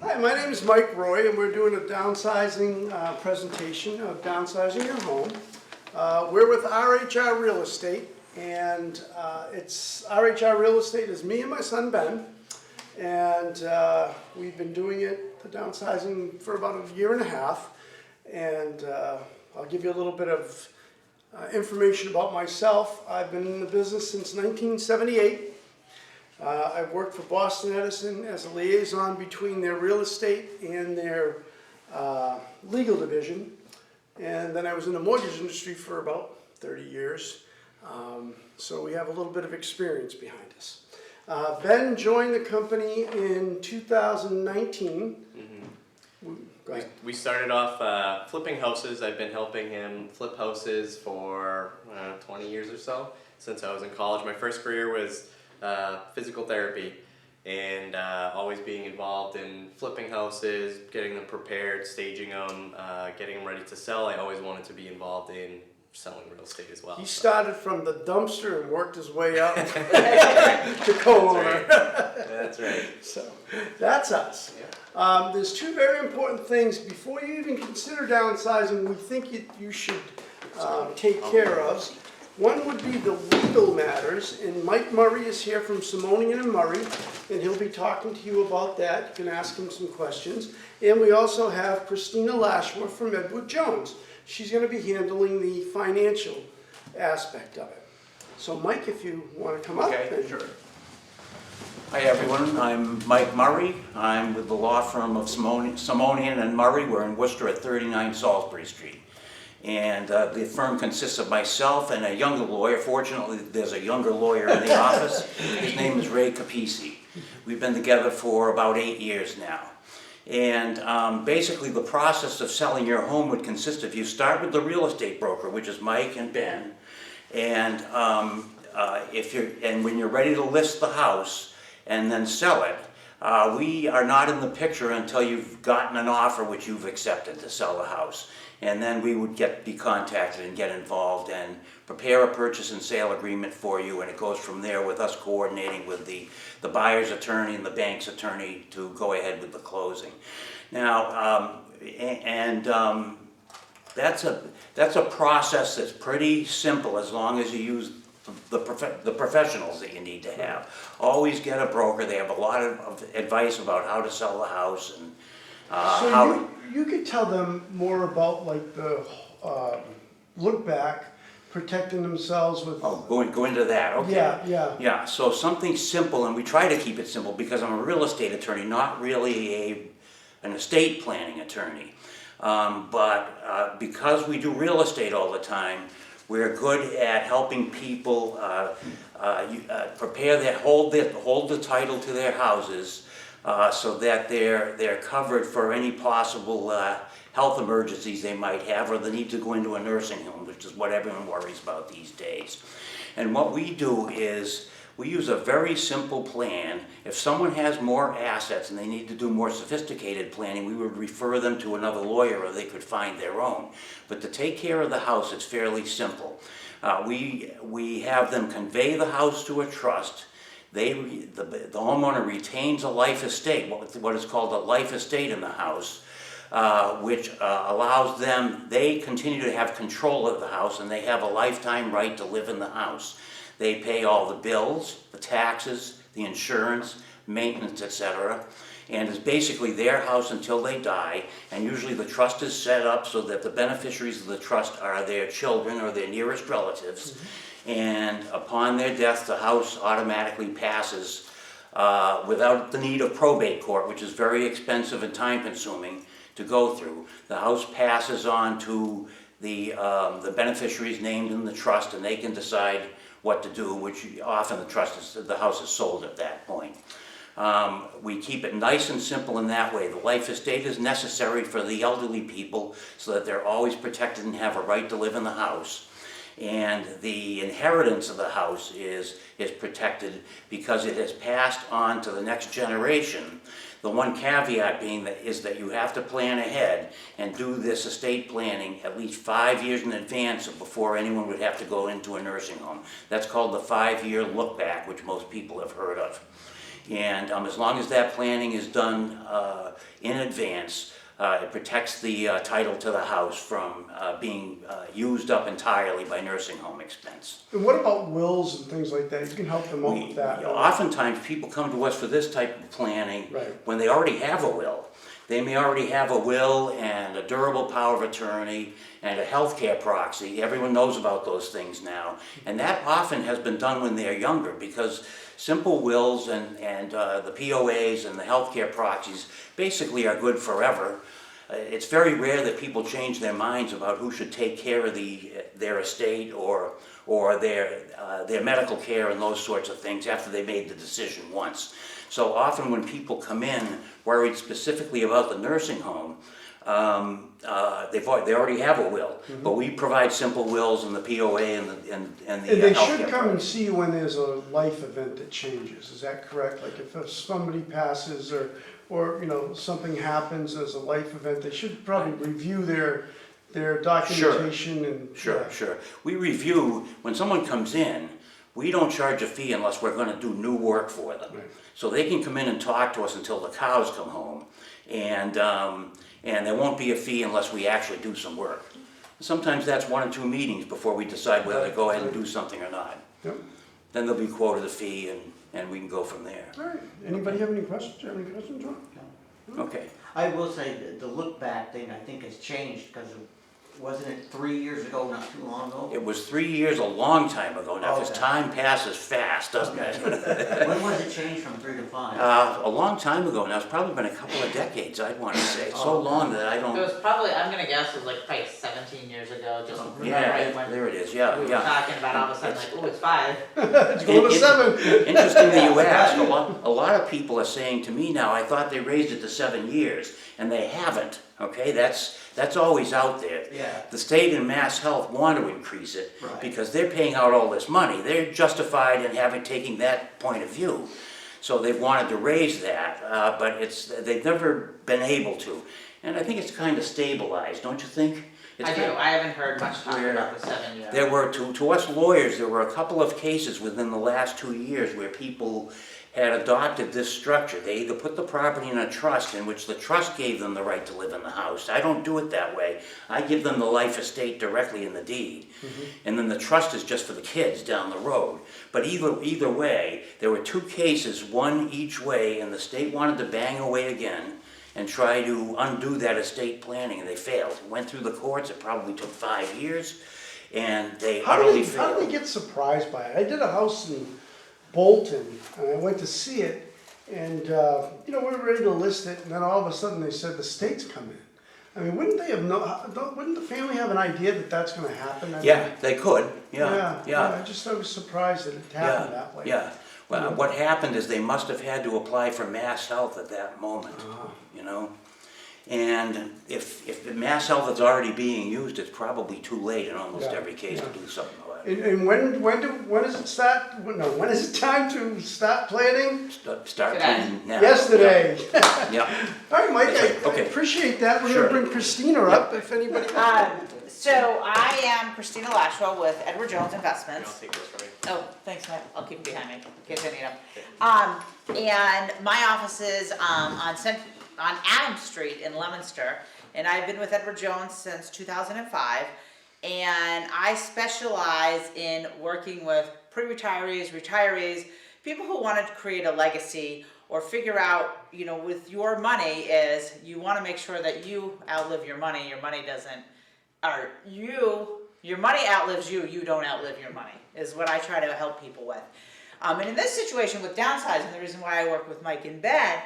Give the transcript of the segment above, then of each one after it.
Hi, my name is Mike Roy, and we're doing a downsizing presentation of downsizing your home. We're with RHR Real Estate, and it's RHR Real Estate is me and my son Ben, and we've been doing it, the downsizing, for about a year and a half. And I'll give you a little bit of information about myself. I've been in the business since 1978. I've worked for Boston Edison as a liaison between their real estate and their legal division. And then I was in the mortgage industry for about 30 years. So we have a little bit of experience behind us. Ben joined the company in 2019. Go ahead. We started off flipping houses. I've been helping him flip houses for 20 years or so, since I was in college. My first career was physical therapy, and always being involved in flipping houses, getting them prepared, staging them, getting them ready to sell. I always wanted to be involved in selling real estate as well. He started from the dumpster and worked his way up to co-owner. That's right. So that's us. Yeah. There's two very important things before you even consider downsizing we think you should take care of. One would be the legal matters, and Mike Murray is here from Simonian and Murray, and he'll be talking to you about that. You can ask him some questions. And we also have Christina Lashworth from Edward Jones. She's going to be handling the financial aspect of it. So Mike, if you want to come up. Okay, sure. Hi everyone, I'm Mike Murray. I'm with the law firm of Simonian and Murray. We're in Worcester at 39 Salisbury Street. And the firm consists of myself and a younger lawyer. Fortunately, there's a younger lawyer in the office. His name is Ray Capisi. We've been together for about 8 years now. And basically the process of selling your home would consist of, you start with the real estate broker, which is Mike and Ben. And when you're ready to list the house and then sell it, we are not in the picture until you've gotten an offer which you've accepted to sell the house. And then we would be contacted and get involved and prepare a purchase and sale agreement for you, and it goes from there with us coordinating with the buyer's attorney and the bank's attorney to go ahead with the closing. Now, that's a process that's pretty simple as long as you use the professionals that you need to have. Always get a broker. They have a lot of advice about how to sell the house and So you could tell them more about like the look back, protecting themselves with... Oh, go into that, okay. Yeah, so something simple, and we try to keep it simple because I'm a real estate attorney, not really an estate planning attorney. But because we do real estate all the time, we're good at helping people hold the title to their houses so that they're covered for any possible health emergencies they might have, or the need to go into a nursing home, which is what everyone worries about these days. And what we do is we use a very simple plan. If someone has more assets and they need to do more sophisticated planning, we would refer them to another lawyer, or they could find their own. But to take care of the house, it's fairly simple. We have them convey the house to a trust. The homeowner retains a life estate, what is called a life estate in the house, which allows them, they continue to have control of the house, and they have a lifetime right to live in the house. They pay all the bills, the taxes, the insurance, maintenance, etc. And it's basically their house until they die, and usually the trust is set up so that the beneficiaries of the trust are their children or their nearest relatives. Mm-hmm. And upon their death, the house automatically passes without the need of probate court, which is very expensive and time-consuming to go through. The house passes on to the beneficiaries named in the trust, and they can decide what to do, which often the house is sold at that point. We keep it nice and simple in that way. The life estate is necessary for the elderly people so that they're always protected and have a right to live in the house. And the inheritance of the house is protected because it has passed on to the next generation. The one caveat being that you have to plan ahead and do this estate planning at least 5 years in advance before anyone would have to go into a nursing home. That's called the 5-year look back, which most people have heard of. And as long as that planning is done in advance, it protects the title to the house from being used up entirely by nursing home expense. And what about wills and things like that? You can help them out with that. Oftentimes, people come to us for this type of planning Right. when they already have a will. They may already have a will and a durable power of attorney and a healthcare proxy. Everyone knows about those things now. And that often has been done when they're younger, because simple wills and the POAs and the healthcare proxies basically are good forever. It's very rare that people change their minds about who should take care of their estate or their medical care and those sorts of things after they made the decision once. So often when people come in worried specifically about the nursing home, they already have a will, but we provide simple wills and the POA and the And they healthcare should come and proxy. see you when there's a life event that changes, is that correct? Like if somebody passes or something happens as a life event, they should probably review their documentation and. Sure. We review, when someone comes in, we don't charge a fee unless we're gonna do new work for them. Right. So they can come in and talk to us until the cows come home, and there won't be a fee unless we actually do some work. Sometimes that's 1 or 2 meetings before we decide whether to go ahead and do something or not. Yep. Then there'll be quoted a fee and we can go from there. All right, anybody have any questions? Do you have any questions, John? Okay. I will say that the look back thing, I think, has changed, because wasn't it 3 years ago, not too long ago? It was 3 years, a long time ago now, because Okay. time passes fast, doesn't it? When was it changed from 3 to 5? A long time ago now, it's probably been a couple of decades, I'd want to say. So long that I It don't, was probably, I'm gonna guess it was like probably 17 years ago, just Oh, yeah, right when there it is, yeah, we were yeah. talking about all of a sudden like, oh, it's 5. It's going to 7. Interesting that you ask. A lot of people are saying to me now, I thought they raised it to 7 years, and they haven't, okay? That's always out there. Yeah. The state and Mass Health want to increase it Right. because they're paying out all this money. They're justified in taking that point of view. So they've wanted to raise that, but they've never been able to. And I think it's kind of stabilized, don't you think? It's I do, kind of- I haven't heard much talk Where- about the 7 year. There were, to us lawyers, there were a couple of cases within the last 2 years where people had adopted this structure. They either put the property in a trust in which the trust gave them the right to live in the house. I don't do it that way. I give them the life estate directly in the deed. And then the trust is just for the kids down the road. But either way, there were 2 cases, one each way, and the state wanted to bang away again and try to undo that estate planning, and they failed. Went through the courts, it probably took 5 years, and they utterly How failed. do they get surprised by it? I did a house in Bolton, and I went to see it, and, we were ready to list it, and then all of a sudden they said the state's come in. I mean, wouldn't the family have an idea that that's gonna happen? I mean, Yeah, they could, yeah. I was surprised that it happened that way. Yeah. Well, what happened is they must have had to apply for Mass Health at that moment, you know? And if the Mass Health is already being used, it's probably too late in almost Yeah, every case to yeah. do something about it. And when does it start, when is it time to start planning? Start Today. planning now. Yesterday. Yeah, All right, Mike, That's right, I okay. appreciate that. We're Sure. gonna bring Christina up if anybody. So I am Christina Lashwell with Edward Jones I'll Investments. take this from you. Oh, thanks, Matt. I'll keep it behind me in case I need them. And my office is on Adams Street in Leominster, and I've been with Edward Jones since 2005. And I specialize in working with pre-retirees, retirees, people who wanted to create a legacy or figure out, with your money is you want to make sure that you outlive your money. Your money doesn't, or your money outlives you. You don't outlive your money is what I try to help people with. And in this situation with downsizing, the reason why I work with Mike and Ben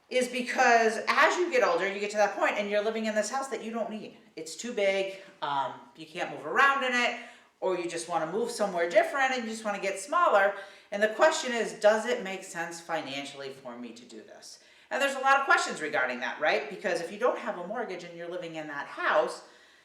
is because as you get older, you get to that point and you're living in this house that you don't need. It's too big, you can't move around in it, or you just want to move somewhere different and you just want to get smaller. And the question is, does it make sense financially for me to do this? And there's a lot of questions regarding that, right? Because if you don't have a mortgage and you're living in that house,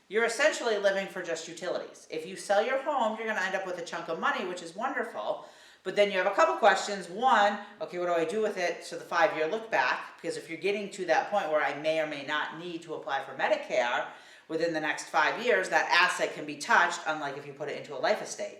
you're essentially living for just utilities. If you sell your home, you're going to end up with a chunk of money, which is wonderful. But then you have a couple questions. One, okay, what do I do with it? So the 5-year look back, because if you're getting to that point where I may or may not need to apply for Medicare within the next 5 years, that asset can be touched, unlike if you put it into a life estate.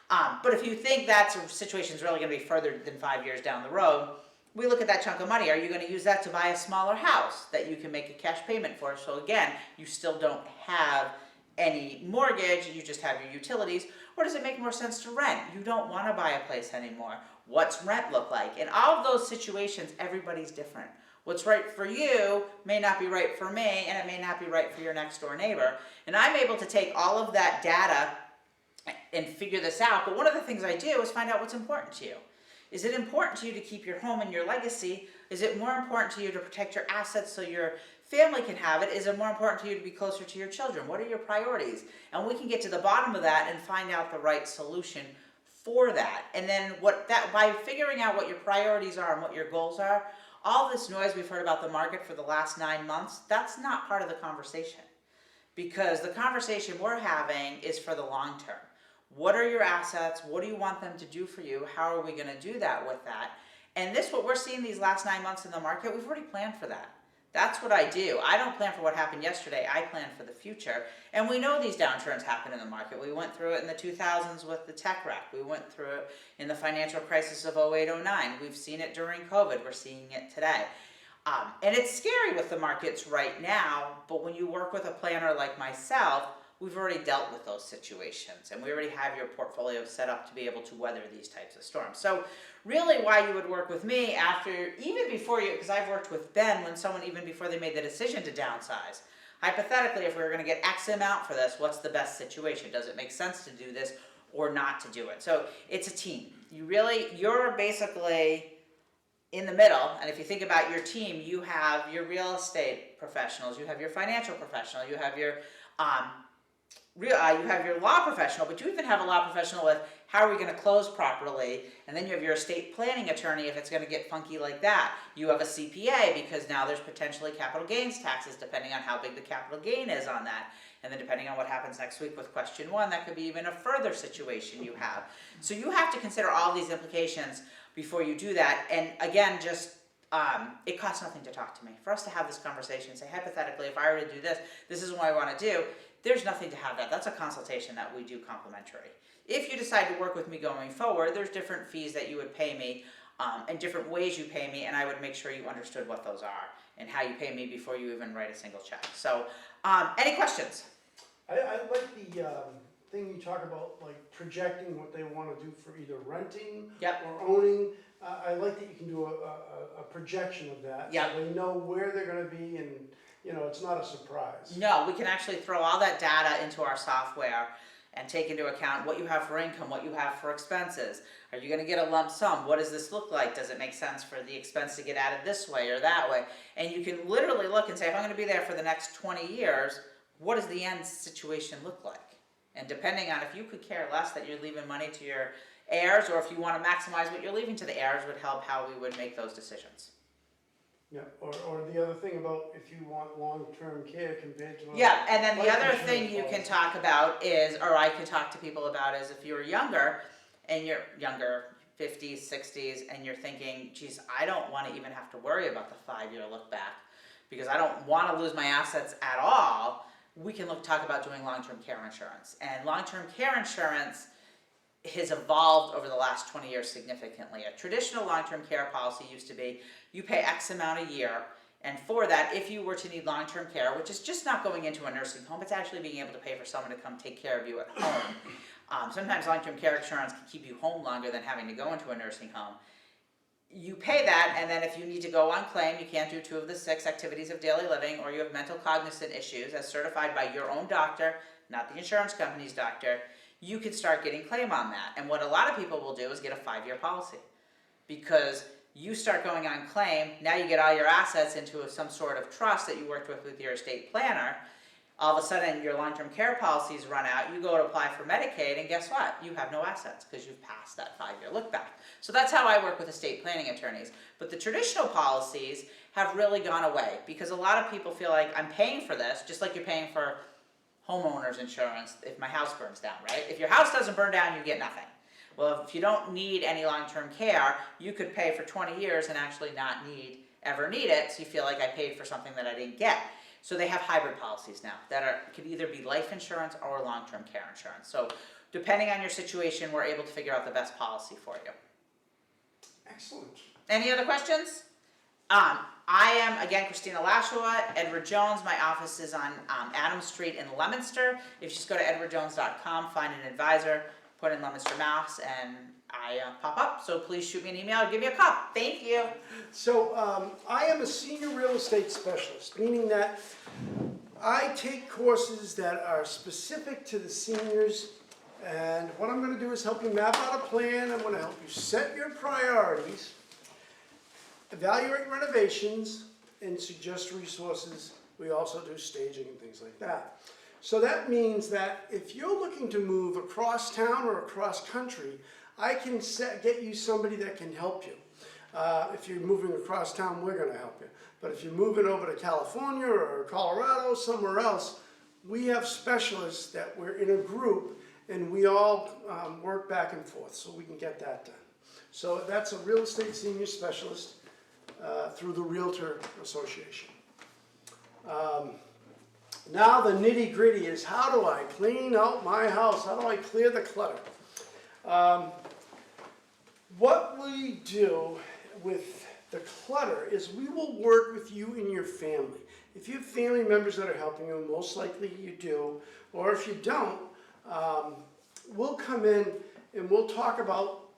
But if you think that situation's really gonna be further than 5 years down the road, we look at that chunk of money. Are you gonna use that to buy a smaller house that you can make a cash payment for? So again, you still don't have any mortgage, you just have your utilities. Or does it make more sense to rent? You don't wanna buy a place anymore. What's rent look like? In all of those situations, everybody's different. What's right for you may not be right for me, and it may not be right for your next door neighbor. And I'm able to take all of that data and figure this out, but one of the things I do is find out what's important to you. Is it important to you to keep your home and your legacy? Is it more important to you to protect your assets so your family can have it? Is it more important to you to be closer to your children? What are your priorities? And we can get to the bottom of that and find out the right solution for that. And then by figuring out what your priorities are and what your goals are, all this noise we've heard about the market for the last 9 months, that's not part of the conversation. Because the conversation we're having is for the long term. What are your assets? What do you want them to do for you? How are we going to do that with that? And this, what we're seeing these last 9 months in the market, we've already planned for that. That's what I do. I don't plan for what happened yesterday. I plan for the future. And we know these downturns happen in the market. We went through it in the 2000s with the tech wreck. We went through it in the financial crisis of 08-09. We've seen it during COVID. We're seeing it today. And it's scary with the markets right now, but when you work with a planner like myself, we've already dealt with those situations, and we already have your portfolio set up to be able to weather these types of storms. So really why you would work with me after, even before you, because I've worked with Ben when someone, even before they made the decision to downsize. Hypothetically, if we were gonna get X amount for this, what's the best situation? Does it make sense to do this or not to do it? So it's a team. You're basically in the middle, and if you think about your team, you have your real estate professionals, you have your financial professional, you have your you have your law professional, but you even have a law professional with how are we going to close properly, and then you have your estate planning attorney if it's going to get funky like that. You have a CPA because now there's potentially capital gains taxes depending on how big the capital gain is on that. And then depending on what happens next week with question 1, that could be even a further situation you have. So you have to consider all these implications before you do that. And again, just it costs nothing to talk to me. For us to have this conversation, say hypothetically, if I were to do this, this is what I want to do. There's nothing to have that. That's a consultation that we do complimentary. If you decide to work with me going forward, there's different fees that you would pay me and different ways you pay me, and I would make sure you understood what those are and how you pay me before you even write a single check. So, any questions? I like the thing you talk about, like projecting what they want to do for either renting Yep. or owning. I like that you can do a projection of that. Yep. So they know where they're going to be, and it's not a surprise. No, we can actually throw all that data into our software and take into account what you have for income, what you have for expenses. Are you going to get a lump sum? What does this look like? Does it make sense for the expense to get added this way or that way? And you can literally look and say, if I'm going to be there for the next 20 years, what does the end situation look like? And depending on if you could care less that you're leaving money to your heirs, or if you want to maximize what you're leaving to the heirs, would help how we would make those decisions. Yeah, or the other thing about if you want long-term care compared to. Yeah, and then the life other insurance thing you can policy. talk about is, or I can talk to people about, is if you're younger, and you're younger, 50s, 60s, and you're thinking, geez, I don't want to even have to worry about the 5-year look back, because I don't want to lose my assets at all, we can talk about doing long-term care insurance. And long-term care insurance has evolved over the last 20 years significantly. A traditional long-term care policy used to be, you pay X amount a year, and for that, if you were to need long-term care, which is just not going into a nursing home, it's actually being able to pay for someone to come take care of you at home. Sometimes long-term care insurance can keep you home longer than having to go into a nursing home. You pay that, and then if you need to go on claim, you can't do 2 of the 6 activities of daily living, or you have mental cognizant issues as certified by your own doctor, not the insurance company's doctor, you can start getting claim on that. And what a lot of people will do is get a 5-year policy. Because you start going on claim, now you get all your assets into some sort of trust that you worked with your estate planner. All of a sudden, your long-term care policies run out, you go to apply for Medicaid, and guess what? You have no assets because you've passed that 5-year look back. So that's how I work with estate planning attorneys. But the traditional policies have really gone away because a lot of people feel like, I'm paying for this, just like you're paying for homeowner's insurance if my house burns down, right? If your house doesn't burn down, you get nothing. Well, if you don't need any long-term care, you could pay for 20 years and actually not ever need it, so you feel like I paid for something that I didn't get. So they have hybrid policies now that could either be life insurance or long-term care insurance. So depending on your situation, we're able to figure out the best policy for you. Excellent. Any other questions? I am, again, Christina Lashua, Edward Jones. My office is on Adams Street in Leominster. If you just go to edwardjones.com, find an advisor, put in Leominster, Mass, and I pop up. So please shoot me an email or give me a call. Thank you. So I am a senior real estate specialist, meaning that I take courses that are specific to the seniors, and what I'm going to do is help you map out a plan. I'm going to help you set your priorities, evaluate renovations, and suggest resources. We also do staging and things like that. So that means that if you're looking to move across town or across country, I can get you somebody that can help you. If you're moving across town, we're going to help you. But if you're moving over to California or Colorado, somewhere else, we have specialists that we're in a group, and we all work back and forth so we can get that done. So that's a real estate senior specialist through the Realtor Association. Now the nitty gritty is, how do I clean out my house? How do I clear the clutter? What we do with the clutter is we will work with you and your family. If you have family members that are helping you, most likely you do, or if you don't, we'll come in and we'll talk about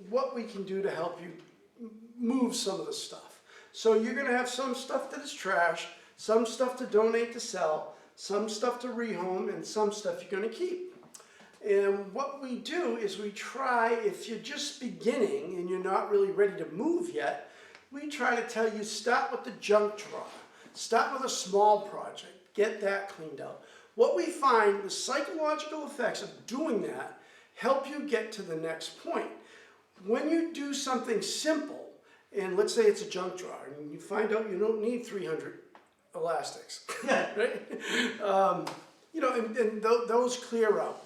what we can do to help you move some of the stuff. So you're going to have some stuff that is trash, some stuff to donate to sell, some stuff to rehome, and some stuff you're going to keep. And what we do is we try, if you're just beginning and you're not really ready to move yet, we try to tell you, start with the junk drawer. Start with a small project. Get that cleaned out. What we find, the psychological effects of doing that help you get to the next point. When you do something simple, and let's say it's a junk drawer, and you find out you don't need 300 elastics, right? You know, and those clear out.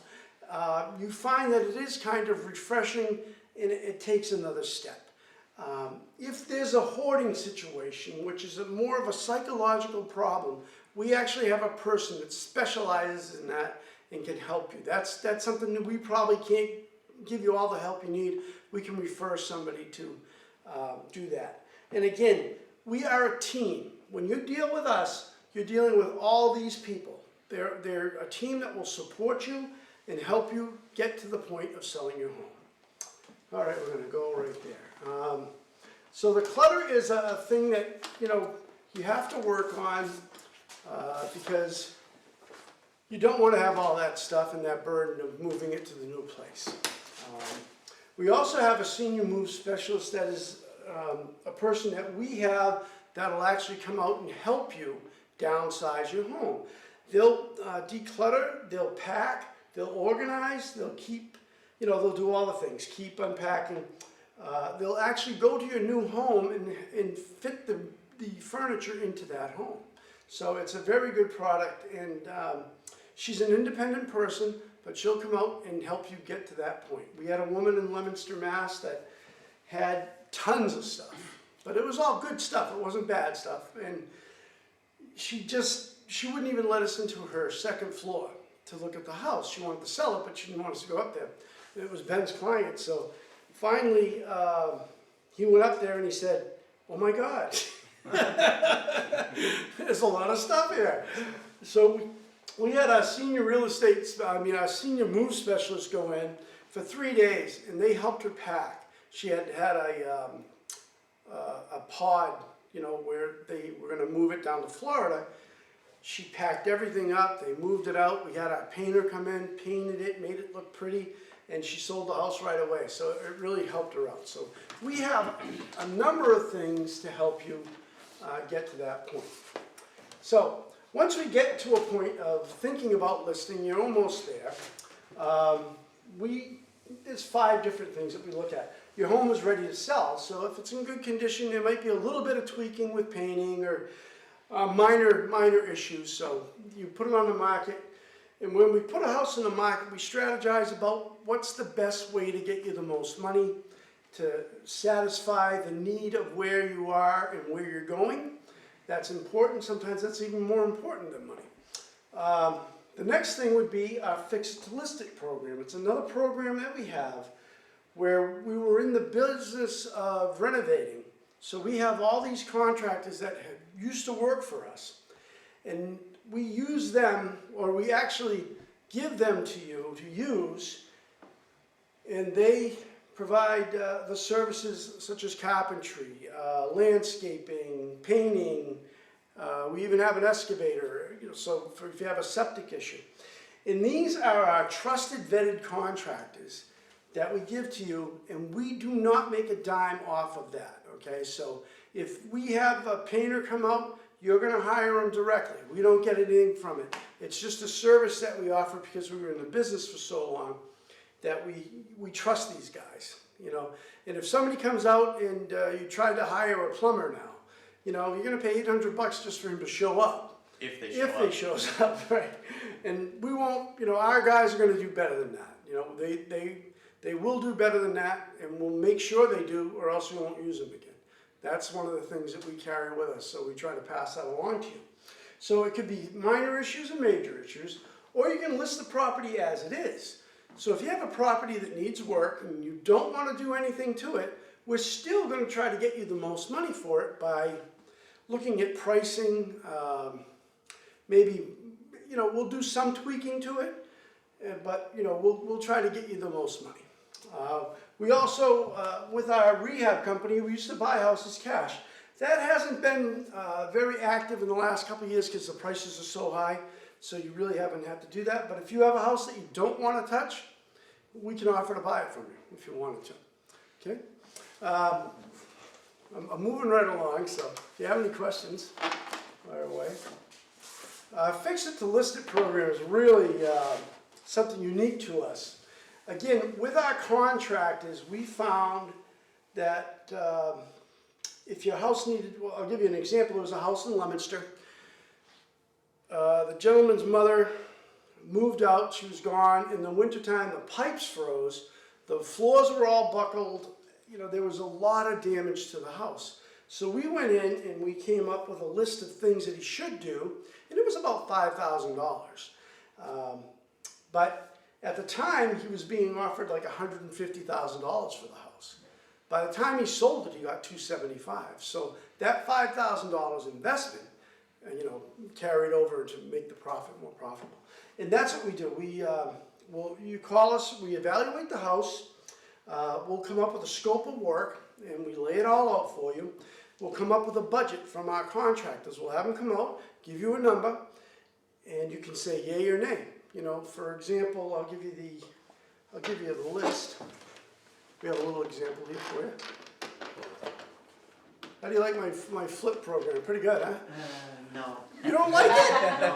You find that it is kind of refreshing, and it takes another step. If there's a hoarding situation, which is more of a psychological problem, we actually have a person that specializes in that and can help you. That's something that we probably can't give you all the help you need. We can refer somebody to do that. And again, we are a team. When you deal with us, you're dealing with all these people. They're a team that will support you and help you get to the point of selling your home. All right, we're going to go right there. So the clutter is a thing that, you know, you have to work on because you don't want to have all that stuff and that burden of moving it to the new place. We also have a senior move specialist that is a person that we have that will actually come out and help you downsize your home. They'll declutter, they'll pack, they'll organize, they'll keep, you know, they'll do all the things, keep unpacking. They'll actually go to your new home and fit the furniture into that home. So it's a very good product, and she's an independent person, but she'll come out and help you get to that point. We had a woman in Leominster, Mass. that had tons of stuff, but it was all good stuff. It wasn't bad stuff, and she wouldn't even let us into her second floor to look at the house. She wanted to sell it, but she didn't want us to go up there. It was Ben's client, so finally he went up there and he said, "Oh my God, there's a lot of stuff here." So we had our senior our senior move specialist go in for 3 days, and they helped her pack. She had a pod, you know, where they were going to move it down to Florida. She packed everything up, they moved it out, we had our painter come in, painted it, made it look pretty, and she sold the house right away. So it really helped her out. So we have a number of things to help you get to that point. So once we get to a point of thinking about listing, you're almost there. There's 5 different things that we look at. Your home is ready to sell, so if it's in good condition, there might be a little bit of tweaking with painting or minor issues. So you put it on the market, and when we put a house on the market, we strategize about what's the best way to get you the most money, to satisfy the need of where you are and where you're going. That's important. Sometimes that's even more important than money. The next thing would be our Fix It to List It program. It's another program that we have where we were in the business of renovating. So we have all these contractors that used to work for us, and we use them, or we actually give them to you to use, and they provide the services such as carpentry, landscaping, painting. We even have an excavator, so if you have a septic issue. And these are our trusted, vetted contractors that we give to you, and we do not make a dime off of that, okay? So if we have a painter come out, you're gonna hire them directly. We don't get anything from it. It's just a service that we offer because we were in the business for so long that we trust these guys, And if somebody comes out and you try to hire a plumber now, you're gonna pay $800 just for him to show up. If they show If up. they shows up, right. And we won't, our guys are gonna do better than that. They will do better than that, and we'll make sure they do, or else we won't use them again. That's one of the things that we carry with us, so we try to pass that along to you. So it could be minor issues and major issues, or you can list the property as it is. So if you have a property that needs work and you don't want to do anything to it, we're still going to try to get you the most money for it by looking at pricing. Maybe, we'll do some tweaking to it, but we'll try to get you the most money. We also, with our rehab company, we used to buy houses cash. That hasn't been very active in the last couple of years because the prices are so high, so you really haven't had to do that. But if you have a house that you don't want to touch, we can offer to buy it from you if you wanted to. Okay? I'm moving right along, so if you have any questions, fire away. Fix It to List It program is really something unique to us. Again, with our contractors, we found that if your house needed, well, I'll give you an example. There was a house in Leominster. The gentleman's mother moved out, she was gone. In the wintertime, the pipes froze, the floors were all buckled. There was a lot of damage to the house. So we went in and we came up with a list of things that he should do, and it was about $5,000. But at the time, he was being offered like $150,000 for the house. By the time he sold it, he got $275,000. So that $5,000 investment, carried over to make the profit more profitable. And that's what we do. You call us, we evaluate the house, we'll come up with a scope of work, and we lay it all out for you. We'll come up with a budget from our contractors. We'll have them come out, give you a number, and you can say yay or nay. For example, I'll give you the list. We have a little example here for you. How do you like my flip program? Pretty good, huh? No. You don't like it? No.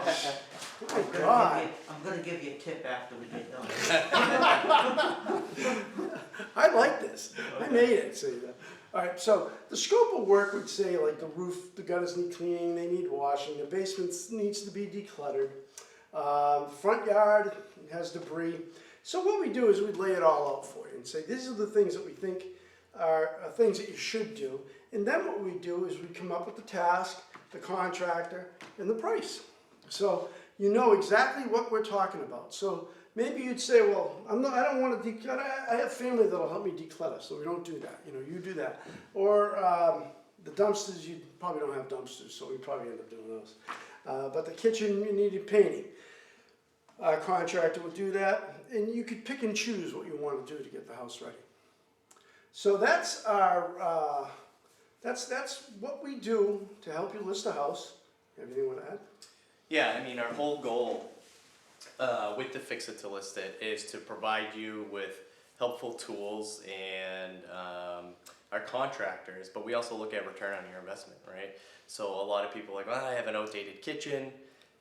Oh, God. I'm gonna give you a tip after we get done. I like this. I made it. See that? All right. So the scope of work would say like the roof, the gutters need cleaning, they need washing, the basement needs to be decluttered, front yard has debris. So what we do is we lay it all out for you and say these are the things that we think are things that you should do. And then what we do is we come up with the task, the contractor, and the price. So you know exactly what we're talking about. So maybe you'd say, well, I don't want to declutter. I have family that'll help me declutter, so we don't do that. You do that. Or the dumpsters, you probably don't have dumpsters, so we probably end up doing those. But the kitchen, you needed painting. Our contractor would do that, and you could pick and choose what you want to do to get the house ready. So that's our that's what we do to help you list a house. Anything you want to add? Yeah, our whole goal with the Fix It to List It is to provide you with helpful tools and our contractors, but we also look at return on your investment, right? So a lot of people are like, well, I have an outdated kitchen.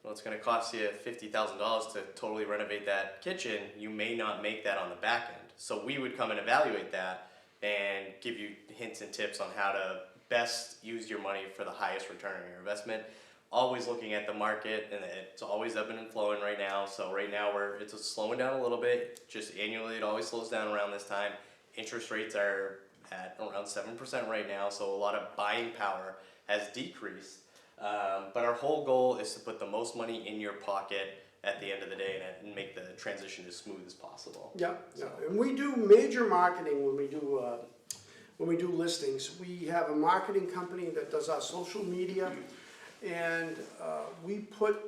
Well, it's going to cost you $50,000 to totally renovate that kitchen. You may not make that on the back end. So we would come and evaluate that and give you hints and tips on how to best use your money for the highest return on your investment. Always looking at the market, and it's always ebbing and flowing right now. So right now it's slowing down a little bit. Just annually, it always slows down around this time. Interest rates are at around 7% right now, so a lot of buying power has decreased. But our whole goal is to put the most money in your pocket at the end of the day and make the transition as smooth as possible. Yeah, yeah, and we do major marketing when we do listings. We have a marketing company that does our social media, and we put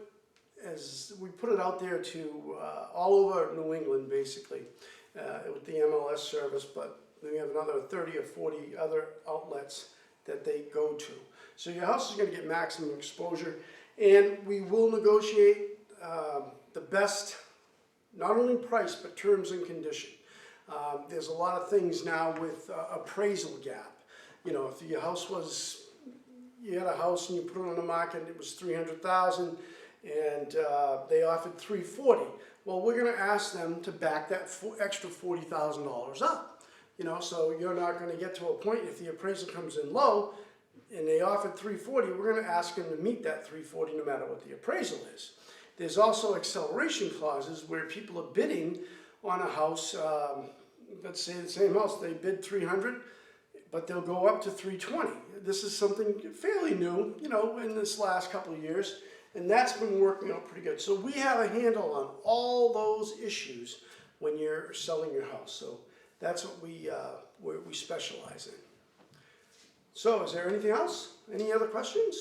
it out there to all over New England, basically, with the MLS service, but we have another 30 or 40 other outlets that they go to. So your house is going to get maximum exposure, and we will negotiate the best, not only price, but terms and condition. There's a lot of things now with appraisal gap. You know, if your house was, you had a house and you put it on the market and it was $300,000 and they offered $340,000. Well, we're going to ask them to back that extra $40,000 up. You know, so you're not going to get to a point if the appraisal comes in low and they offered $340,000, we're going to ask them to meet that $340,000 no matter what the appraisal is. There's also acceleration clauses where people are bidding on a house, let's say the same house, they bid $300,000, but they'll go up to $320,000. This is something fairly new, you know, in this last couple of years, and that's been working out pretty good. So we have a handle on all those issues when you're selling your house. So that's what we specialize in. So is there anything else? Any other questions?